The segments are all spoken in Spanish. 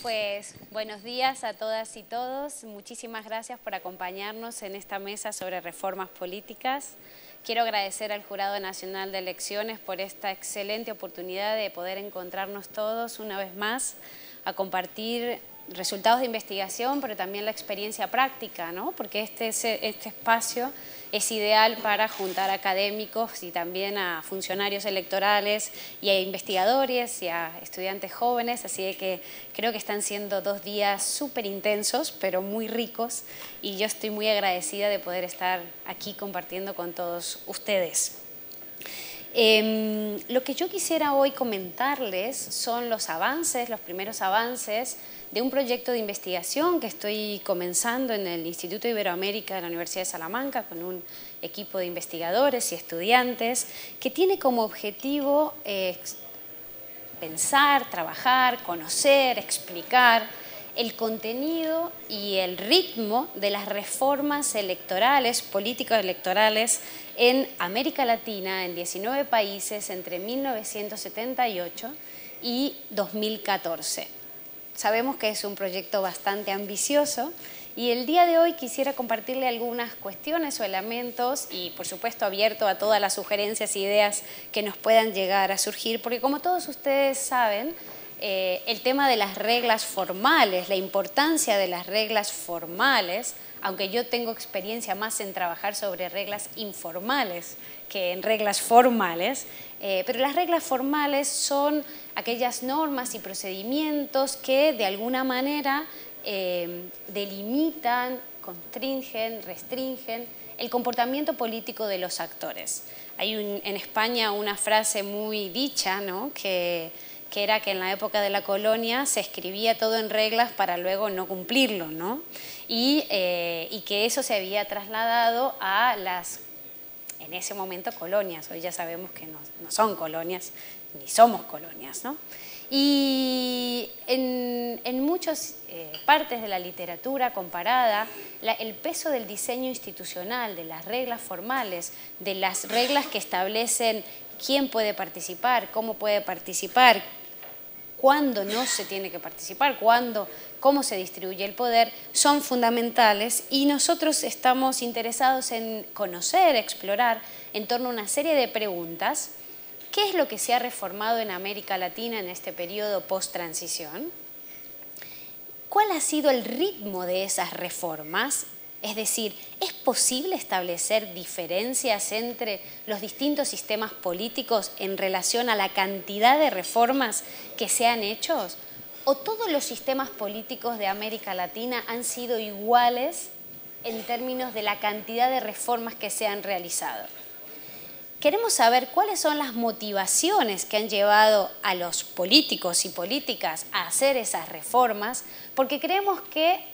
Pues buenos días a todas y todos. Muchísimas gracias por acompañarnos en esta mesa sobre reformas políticas. Quiero agradecer al Jurado Nacional de Elecciones por esta excelente oportunidad de poder encontrarnos todos una vez más a compartir resultados de investigación, pero también la experiencia práctica, ¿no? Porque este espacio es ideal para juntar a académicos y también a funcionarios electorales y a investigadores y a estudiantes jóvenes, así que creo que están siendo 2 días súper intensos, pero muy ricos, y yo estoy muy agradecida de poder estar aquí compartiendo con todos ustedes. Lo que yo quisiera hoy comentarles son los primeros avances de un proyecto de investigación que estoy comenzando en el Instituto Iberoamérica de la Universidad de Salamanca con un equipo de investigadores y estudiantes que tiene como objetivo pensar, trabajar, conocer, explicar el contenido y el ritmo de las reformas electorales, políticas electorales en América Latina, en 19 países, entre 1978 y 2014. Sabemos que es un proyecto bastante ambicioso y el día de hoy quisiera compartirle algunas cuestiones o elementos y, por supuesto, abierto a todas las sugerencias e ideas que nos puedan llegar a surgir, porque como todos ustedes saben, el tema de las reglas formales, la importancia de las reglas formales, aunque yo tengo experiencia más en trabajar sobre reglas informales que en reglas formales, pero las reglas formales son aquellas normas y procedimientos que de alguna manera delimitan, constringen, restringen el comportamiento político de los actores. Hay en España una frase muy dicha, ¿no?, que era que en la época de la colonia se escribía todo en reglas para luego no cumplirlo, ¿no? Y que eso se había trasladado a las, en ese momento, colonias. Hoy ya sabemos que no son colonias, ni somos colonias, ¿no? Y en muchas partes de la literatura comparada, el peso del diseño institucional, de las reglas formales, de las reglas que establecen quién puede participar, cómo puede participar, cuándo no se tiene que participar, cómo se distribuye el poder, son fundamentales, y nosotros estamos interesados en conocer, explorar en torno a una serie de preguntas. ¿Qué es lo que se ha reformado en América Latina en este periodo post-transición? ¿Cuál ha sido el ritmo de esas reformas? Es decir, ¿es posible establecer diferencias entre los distintos sistemas políticos en relación a la cantidad de reformas que se han hecho? ¿O todos los sistemas políticos de América Latina han sido iguales en términos de la cantidad de reformas que se han realizado? Queremos saber cuáles son las motivaciones que han llevado a los políticos y políticas a hacer esas reformas, porque creemos que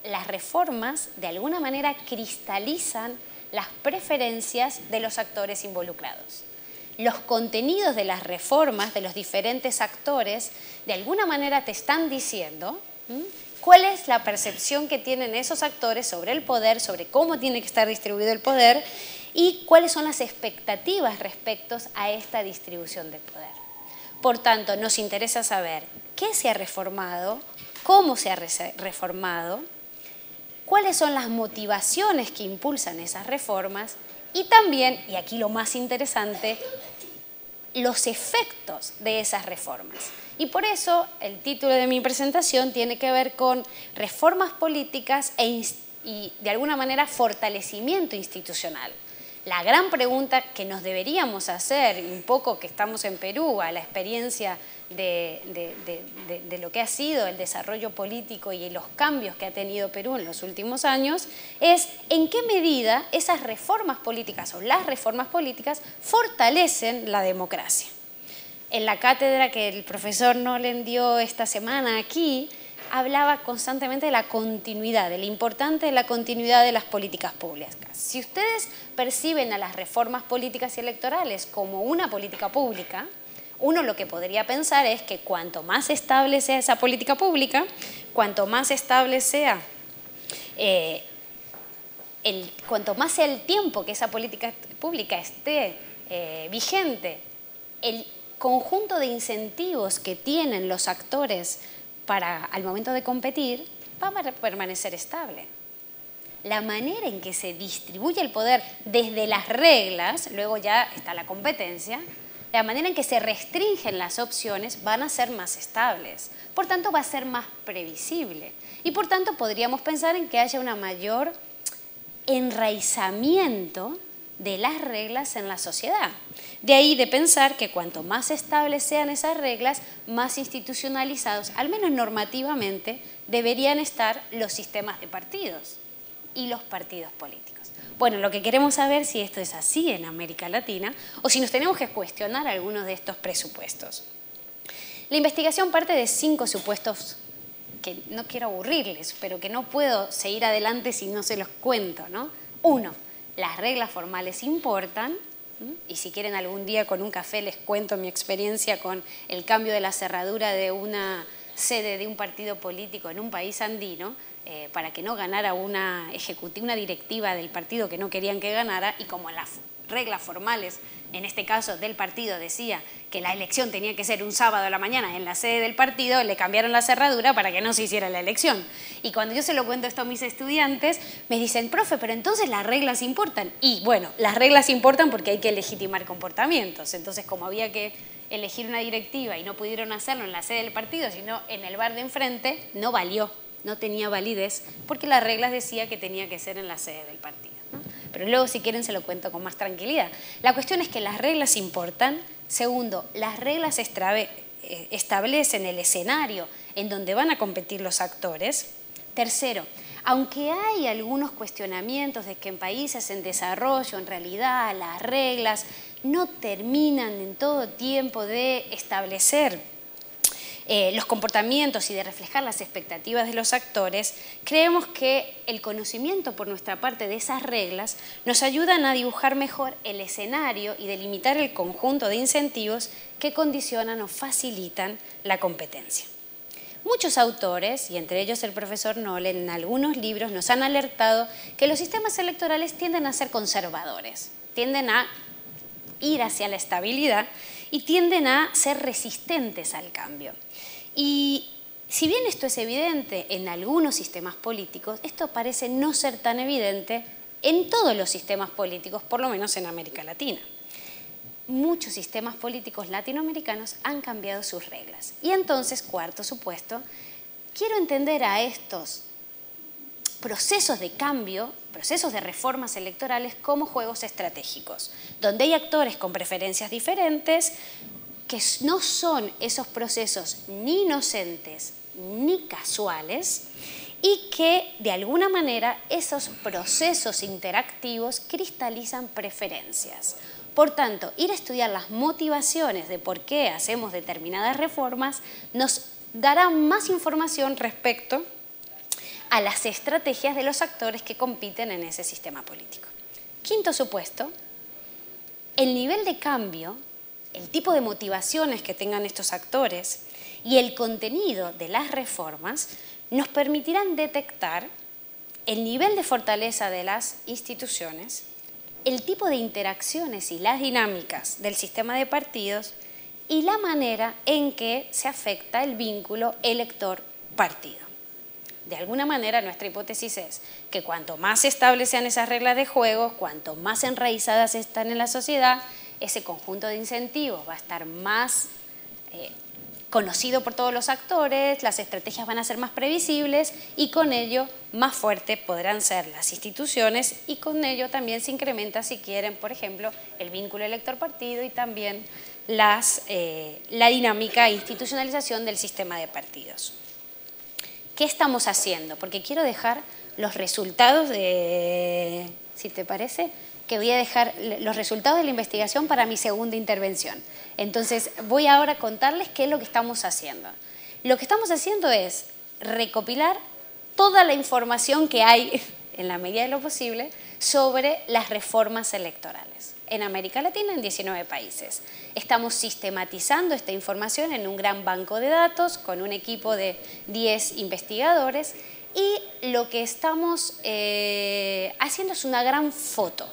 las reformas de alguna manera cristalizan las preferencias de los actores involucrados. Los contenidos de las reformas de los diferentes actores de alguna manera te están diciendo cuál es la percepción que tienen esos actores sobre el poder, sobre cómo tiene que estar distribuido el poder y cuáles son las expectativas respecto a esta distribución del poder. Por tanto, nos interesa saber qué se ha reformado, cómo se ha reformado, cuáles son las motivaciones que impulsan esas reformas y también, y aquí lo más interesante, los efectos de esas reformas. Y por eso el título de mi presentación tiene que ver con reformas políticas y de alguna manera fortalecimiento institucional. La gran pregunta que nos deberíamos hacer, un poco que estamos en Perú, a la experiencia de lo que ha sido el desarrollo político y los cambios que ha tenido Perú en los últimos años, es en qué medida esas reformas políticas o las reformas políticas fortalecen la democracia. En la cátedra que el profesor Nolen dio esta semana aquí, hablaba constantemente de la continuidad, de lo importante de la continuidad de las políticas públicas. Si ustedes perciben a las reformas políticas y electorales como una política pública, uno lo que podría pensar es que cuanto más estable sea esa política pública, cuanto más estable sea, cuanto más sea el tiempo que esa política pública esté vigente, el conjunto de incentivos que tienen los actores al momento de competir, va a permanecer estable. La manera en que se distribuye el poder desde las reglas, luego ya está la competencia, la manera en que se restringen las opciones van a ser más estables. Por tanto, va a ser más previsible. Y por tanto, podríamos pensar en que haya un mayor enraizamiento de las reglas en la sociedad. De ahí de pensar que cuanto más estables sean esas reglas, más institucionalizados, al menos normativamente, deberían estar los sistemas de partidos y los partidos políticos. Bueno, lo que queremos saber es si esto es así en América Latina o si nos tenemos que cuestionar algunos de estos presupuestos. La investigación parte de 5 supuestos que no quiero aburrirles, pero que no puedo seguir adelante si no se los cuento, ¿no? 1, las reglas formales importan, y si quieren algún día con un café les cuento mi experiencia con el cambio de la cerradura de una sede de un partido político en un país andino, para que no ganara una directiva del partido que no querían que ganara, y como las reglas formales, en este caso del partido, decía que la elección tenía que ser un sábado a la mañana en la sede del partido, le cambiaron la cerradura para que no se hiciera la elección. Y cuando yo se lo cuento esto a mis estudiantes, me dicen, profe, pero entonces las reglas importan. Y bueno, las reglas importan porque hay que legitimar comportamientos. Entonces, como había que elegir una directiva y no pudieron hacerlo en la sede del partido, sino en el bar de enfrente, no valió, no tenía validez, porque las reglas decía que tenía que ser en la sede del partido, ¿no? Pero luego, si quieren, se lo cuento con más tranquilidad. La cuestión es que las reglas importan. Segundo, las reglas establecen el escenario en donde van a competir los actores. Tercero, aunque hay algunos cuestionamientos de que en países en desarrollo, en realidad, las reglas no terminan en todo tiempo de establecer los comportamientos y de reflejar las expectativas de los actores, creemos que el conocimiento por nuestra parte de esas reglas nos ayudan a dibujar mejor el escenario y delimitar el conjunto de incentivos que condicionan o facilitan la competencia. Muchos autores, y entre ellos el profesor Nolen, en algunos libros nos han alertado que los sistemas electorales tienden a ser conservadores, tienden a ir hacia la estabilidad y tienden a ser resistentes al cambio. Y si bien esto es evidente en algunos sistemas políticos, esto parece no ser tan evidente en todos los sistemas políticos, por lo menos en América Latina. Muchos sistemas políticos latinoamericanos han cambiado sus reglas. Y entonces, cuarto supuesto, quiero entender a estos procesos de cambio, procesos de reformas electorales como juegos estratégicos, donde hay actores con preferencias diferentes, que no son esos procesos ni inocentes ni casuales, y que de alguna manera esos procesos interactivos cristalizan preferencias. Por tanto, ir a estudiar las motivaciones de por qué hacemos determinadas reformas nos dará más información respecto a las estrategias de los actores que compiten en ese sistema político. Quinto supuesto, el nivel de cambio, el tipo de motivaciones que tengan estos actores y el contenido de las reformas nos permitirán detectar el nivel de fortaleza de las instituciones, el tipo de interacciones y las dinámicas del sistema de partidos y la manera en que se afecta el vínculo elector-partido. De alguna manera, nuestra hipótesis es que cuanto más estables sean esas reglas de juego, cuanto más enraizadas están en la sociedad, ese conjunto de incentivos va a estar más conocido por todos los actores, las estrategias van a ser más previsibles y con ello más fuertes podrán ser las instituciones y con ello también se incrementa, si quieren, por ejemplo, el vínculo elector-partido y también la dinámica e institucionalización del sistema de partidos. ¿Qué estamos haciendo? Porque quiero dejar los resultados de, si te parece, que voy a dejar los resultados de la investigación para mi segunda intervención. Entonces, voy ahora a contarles qué es lo que estamos haciendo. Lo que estamos haciendo es recopilar toda la información que hay, en la medida de lo posible, sobre las reformas electorales en América Latina, en 19 países. Estamos sistematizando esta información en un gran banco de datos con un equipo de 10 investigadores y lo que estamos haciendo es una gran foto.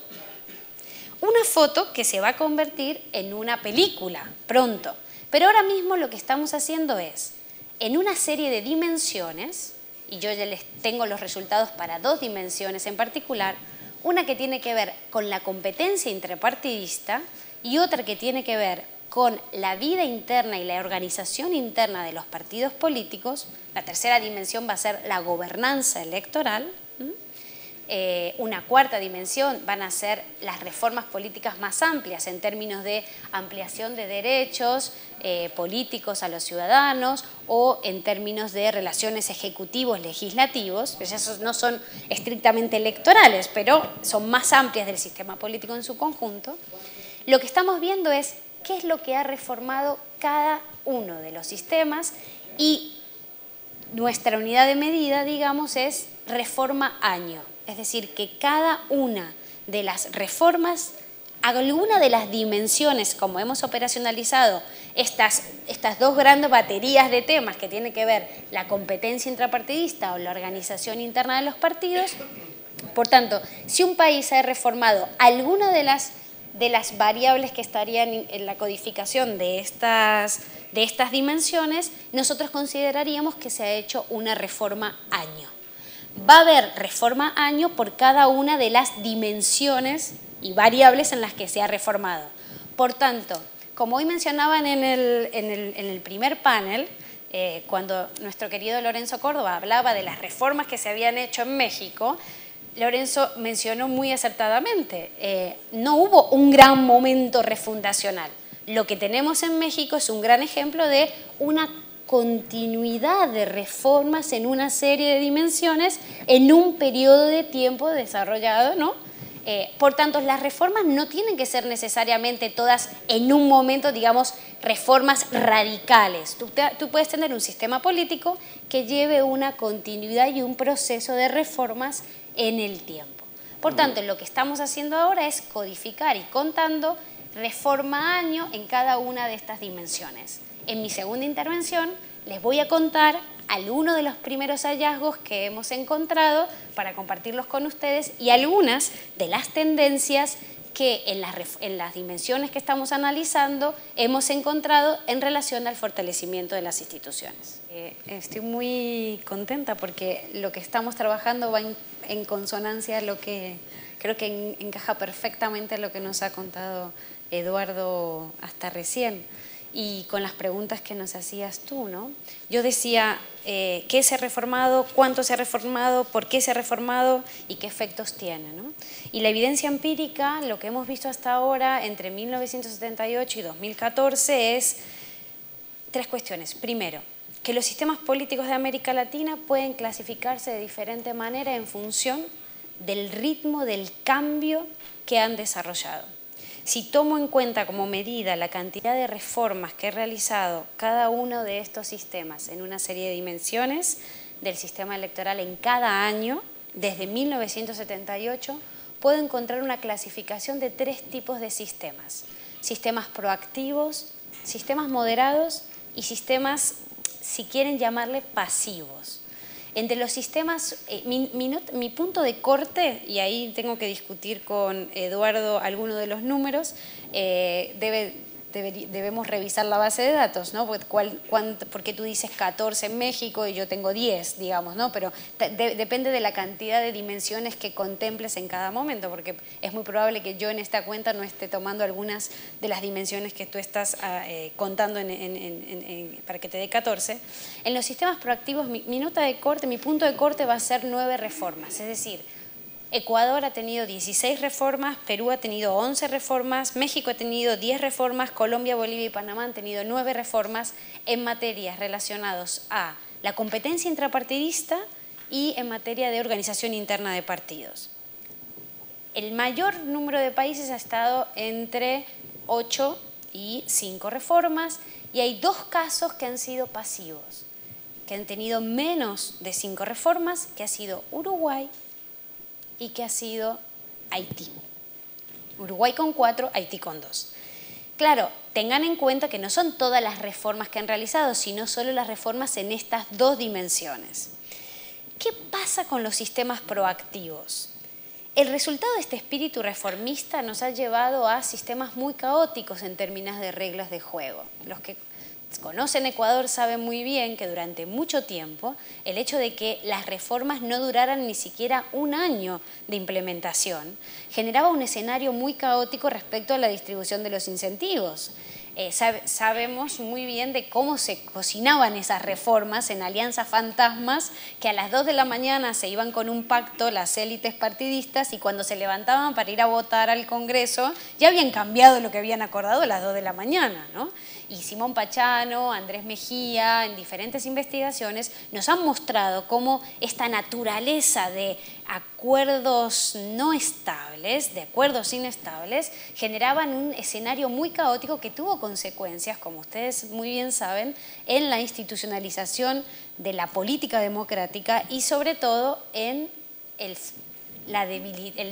Una foto que se va a convertir en una película pronto. Pero ahora mismo lo que estamos haciendo es en una serie de dimensiones, y yo ya les tengo los resultados para 2 dimensiones en particular, una que tiene que ver con la competencia intrapartidista y otra que tiene que ver con la vida interna y la organización interna de los partidos políticos. La tercera dimensión va a ser la gobernanza electoral. Una cuarta dimensión van a ser las reformas políticas más amplias en términos de ampliación de derechos políticos a los ciudadanos o en términos de relaciones ejecutivos-legislativos, que esos no son estrictamente electorales, pero son más amplias del sistema político en su conjunto. Lo que estamos viendo es qué es lo que ha reformado cada uno de los sistemas y nuestra unidad de medida, digamos, es reforma año. Es decir, que cada una de las reformas, alguna de las dimensiones, como hemos operacionalizado estas 2 grandes baterías de temas que tienen que ver la competencia intrapartidista o la organización interna de los partidos, por tanto, si un país ha reformado alguna de las variables que estarían en la codificación de estas dimensiones, nosotros consideraríamos que se ha hecho una reforma año. Va a haber reforma año por cada una de las dimensiones y variables en las que se ha reformado. Por tanto, como hoy mencionaban en el primer panel, cuando nuestro querido Lorenzo Córdoba hablaba de las reformas que se habían hecho en México, Lorenzo mencionó muy acertadamente, no hubo un gran momento refundacional. Lo que tenemos en México es un gran ejemplo de una continuidad de reformas en una serie de dimensiones en un periodo de tiempo desarrollado, ¿no? Por tanto, las reformas no tienen que ser necesariamente todas en un momento, digamos, reformas radicales. Tú puedes tener un sistema político que lleve una continuidad y un proceso de reformas en el tiempo. Por tanto, lo que estamos haciendo ahora es codificar y contando reforma año en cada una de estas dimensiones. En mi segunda intervención les voy a contar algunos de los primeros hallazgos que hemos encontrado para compartirlos con ustedes y algunas de las tendencias que en las dimensiones que estamos analizando hemos encontrado en relación al fortalecimiento de las instituciones. Estoy muy contenta porque lo que estamos trabajando va en consonancia a lo que creo que encaja perfectamente lo que nos ha contado Eduardo hasta recién. Y con las preguntas que nos hacías tú, ¿no? Yo decía, ¿qué se ha reformado? ¿Cuánto se ha reformado? ¿Por qué se ha reformado? ¿Y qué efectos tiene, ¿no? Y la evidencia empírica, lo que hemos visto hasta ahora, entre 1978 y 2014, es 3 cuestiones. Primero, que los sistemas políticos de América Latina pueden clasificarse de diferente manera en función del ritmo del cambio que han desarrollado. Si tomo en cuenta como medida la cantidad de reformas que he realizado cada uno de estos sistemas en una serie de dimensiones del sistema electoral en cada año, desde 1978, puedo encontrar una clasificación de 3 tipos de sistemas. Sistemas proactivos, sistemas moderados y sistemas, si quieren llamarle, pasivos. Entre los sistemas, mi punto de corte, y ahí tengo que discutir con Eduardo algunos de los números, debemos revisar la base de datos, ¿no? Porque tú dices 14 en México y yo tengo 10, digamos, ¿no? Pero depende de la cantidad de dimensiones que contemples en cada momento, porque es muy probable que yo en esta cuenta no esté tomando algunas de las dimensiones que tú estás contando para que te dé 14. En los sistemas proactivos, mi nota de corte, mi punto de corte va a ser 9 reformas, es decir, Ecuador ha tenido 16 reformas, Perú ha tenido 11 reformas, México ha tenido 10 reformas, Colombia, Bolivia y Panamá han tenido 9 reformas en materias relacionadas a la competencia intrapartidista y en materia de organización interna de partidos. El mayor número de países ha estado entre 8 y 5 reformas y hay 2 casos que han sido pasivos, que han tenido menos de 5 reformas, que ha sido Uruguay y que ha sido Haití. Uruguay con 4, Haití con 2. Claro, tengan en cuenta que no son todas las reformas que han realizado, sino solo las reformas en estas 2 dimensiones. ¿Qué pasa con los sistemas proactivos? El resultado de este espíritu reformista nos ha llevado a sistemas muy caóticos en términos de reglas de juego. Los que conocen Ecuador saben muy bien que durante mucho tiempo el hecho de que las reformas no duraran ni siquiera un año de implementación generaba un escenario muy caótico respecto a la distribución de los incentivos. Sabemos muy bien de cómo se cocinaban esas reformas en alianzas fantasmas que a las 2 de la mañana se iban con un pacto las élites partidistas y cuando se levantaban para ir a votar al Congreso ya habían cambiado lo que habían acordado a las 2 de la mañana, ¿no? Y Simón Pachano, Andrés Mejía, en diferentes investigaciones nos han mostrado cómo esta naturaleza de acuerdos no estables, de acuerdos inestables, generaban un escenario muy caótico que tuvo consecuencias, como ustedes muy bien saben, en la institucionalización de la política democrática y sobre todo en el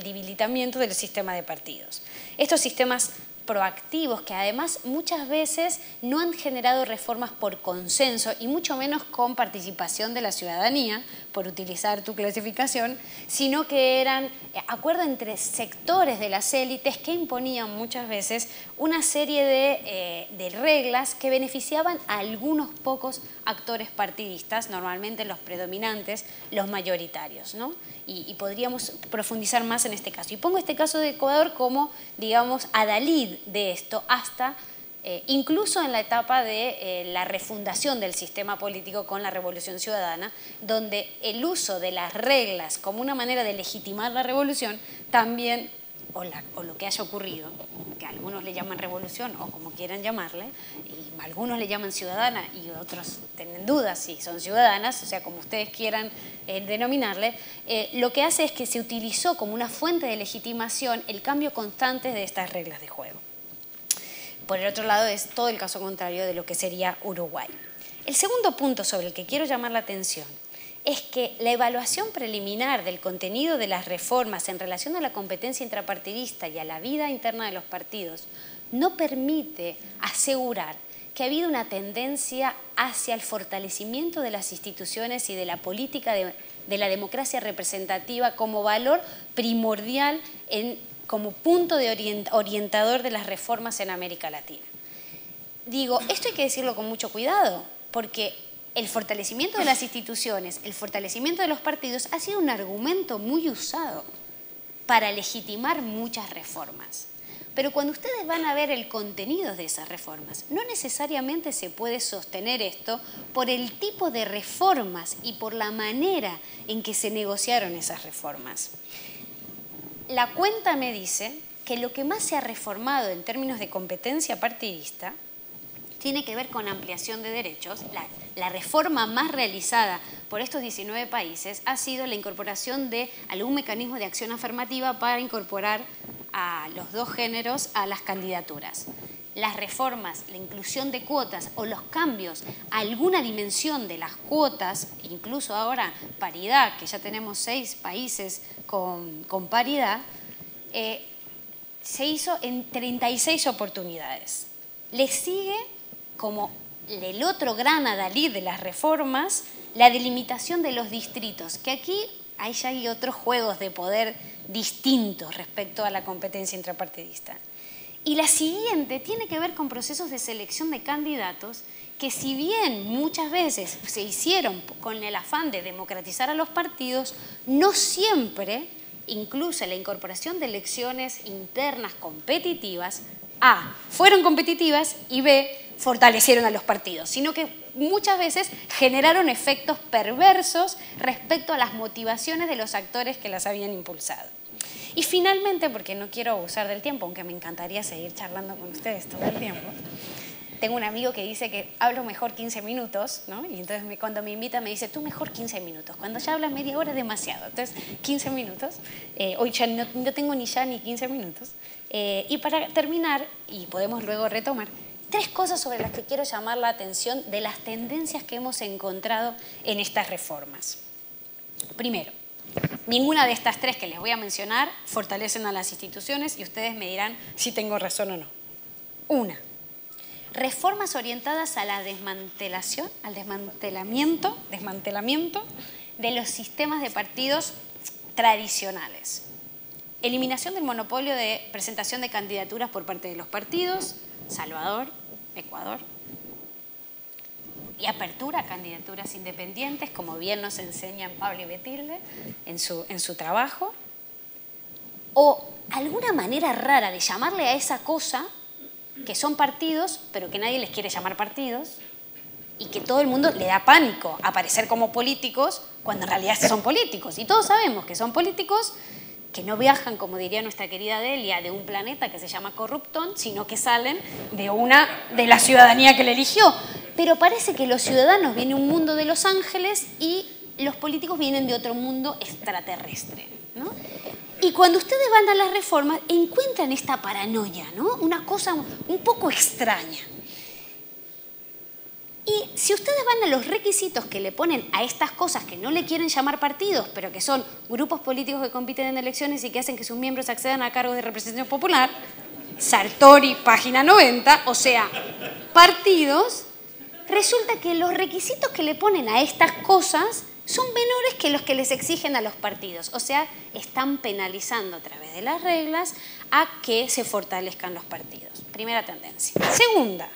debilitamiento del sistema de partidos. Estos sistemas proactivos que además muchas veces no han generado reformas por consenso y mucho menos con participación de la ciudadanía, por utilizar tu clasificación, sino que eran acuerdos entre sectores de las élites que imponían muchas veces una serie de reglas que beneficiaban a algunos pocos actores partidistas, normalmente los predominantes, los mayoritarios, ¿no? Y podríamos profundizar más en este caso. Y pongo este caso de Ecuador como, digamos, adalid de esto hasta incluso en la etapa de la refundación del sistema político con la Revolución Ciudadana, donde el uso de las reglas como una manera de legitimar la revolución también, o lo que haya ocurrido, que algunos le llaman revolución o como quieran llamarle, y algunos le llaman ciudadana y otros tienen dudas si son ciudadanas, o sea, como ustedes quieran denominarle, lo que hace es que se utilizó como una fuente de legitimación el cambio constante de estas reglas de juego. Por el otro lado es todo el caso contrario de lo que sería Uruguay. El segundo punto sobre el que quiero llamar la atención es que la evaluación preliminar del contenido de las reformas en relación a la competencia intrapartidista y a la vida interna de los partidos no permite asegurar que ha habido una tendencia hacia el fortalecimiento de las instituciones y de la política de la democracia representativa como valor primordial como punto de orientador de las reformas en América Latina. Digo, esto hay que decirlo con mucho cuidado, porque el fortalecimiento de las instituciones, el fortalecimiento de los partidos ha sido un argumento muy usado para legitimar muchas reformas. Pero cuando ustedes van a ver el contenido de esas reformas, no necesariamente se puede sostener esto por el tipo de reformas y por la manera en que se negociaron esas reformas. La cuenta me dice que lo que más se ha reformado en términos de competencia partidista tiene que ver con ampliación de derechos. La reforma más realizada por estos 19 países ha sido la incorporación de algún mecanismo de acción afirmativa para incorporar a los dos géneros a las candidaturas. Las reformas, la inclusión de cuotas o los cambios a alguna dimensión de las cuotas, incluso ahora paridad, que ya tenemos 6 países con paridad, se hizo en 36 oportunidades. Le sigue como el otro gran adalid de las reformas, la delimitación de los distritos, que aquí ya hay otros juegos de poder distintos respecto a la competencia intrapartidista. Y la siguiente tiene que ver con procesos de selección de candidatos que, si bien muchas veces se hicieron con el afán de democratizar a los partidos, no siempre, incluso la incorporación de elecciones internas competitivas, A, fueron competitivas y B, fortalecieron a los partidos, sino que muchas veces generaron efectos perversos respecto a las motivaciones de los actores que las habían impulsado. Y finalmente, porque no quiero abusar del tiempo, aunque me encantaría seguir charlando con ustedes todo el tiempo, tengo un amigo que dice que hablo mejor 15 minutos, ¿no? Y entonces cuando me invita me dice, tú mejor 15 minutos. Cuando ya hablas media hora es demasiado. Entonces, 15 minutos. Hoy ya no tengo ni 15 minutos. Y para terminar, y podemos luego retomar, 3 cosas sobre las que quiero llamar la atención de las tendencias que hemos encontrado en estas reformas. Primero, ninguna de estas 3 que les voy a mencionar fortalecen a las instituciones y ustedes me dirán si tengo razón o no. Una, reformas orientadas a la desmantelación, al desmantelamiento de los sistemas de partidos tradicionales. Eliminación del monopolio de presentación de candidaturas por parte de los partidos, Salvador, Ecuador. y apertura a candidaturas independientes, como bien nos enseñan Pablo y Betilde en su trabajo, o alguna manera rara de llamarle a esa cosa que son partidos, pero que nadie les quiere llamar partidos, y que todo el mundo le da pánico aparecer como políticos cuando en realidad son políticos. Y todos sabemos que son políticos que no viajan, como diría nuestra querida Delia, de un planeta que se llama Corruptón, sino que salen de la ciudadanía que le eligió. Pero parece que los ciudadanos vienen de un mundo de Los Ángeles y los políticos vienen de otro mundo extraterrestre, ¿no? Y cuando ustedes van a las reformas, encuentran esta paranoia, ¿no? Una cosa un poco extraña. Y si ustedes van a los requisitos que le ponen a estas cosas que no le quieren llamar partidos, pero que son grupos políticos que compiten en elecciones y que hacen que sus miembros accedan a cargos de representación popular, Sartori, página 90, o sea, partidos, resulta que los requisitos que le ponen a estas cosas son menores que los que les exigen a los partidos. O sea, están penalizando a través de las reglas a que se fortalezcan los partidos. Primera tendencia. Segunda,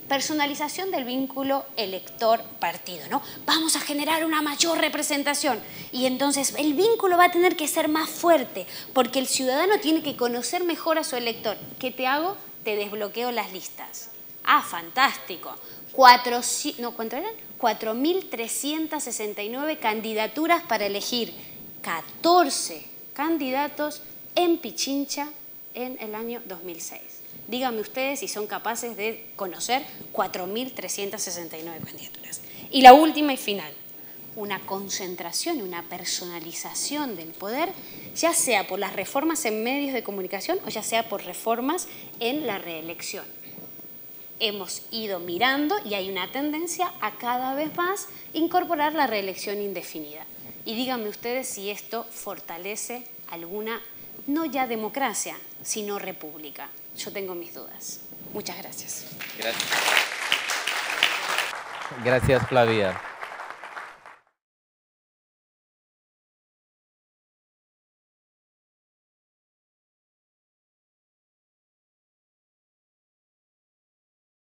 personalización del vínculo elector-partido, ¿no? Vamos a generar una mayor representación y entonces el vínculo va a tener que ser más fuerte porque el ciudadano tiene que conocer mejor a su elector. ¿Qué te hago? Te desbloqueo las listas. Ah, fantástico. ¿Cuánto eran? 4.369 candidaturas para elegir 14 candidatos en Pichincha en el año 2006. Díganme ustedes si son capaces de conocer 4.369 candidaturas. Y la última y final, una concentración y una personalización del poder, ya sea por las reformas en medios de comunicación o ya sea por reformas en la reelección. Hemos ido mirando y hay una tendencia a cada vez más incorporar la reelección indefinida. Y díganme ustedes si esto fortalece alguna, no ya democracia, sino república. Yo tengo mis dudas. Muchas gracias. Gracias, Flavia.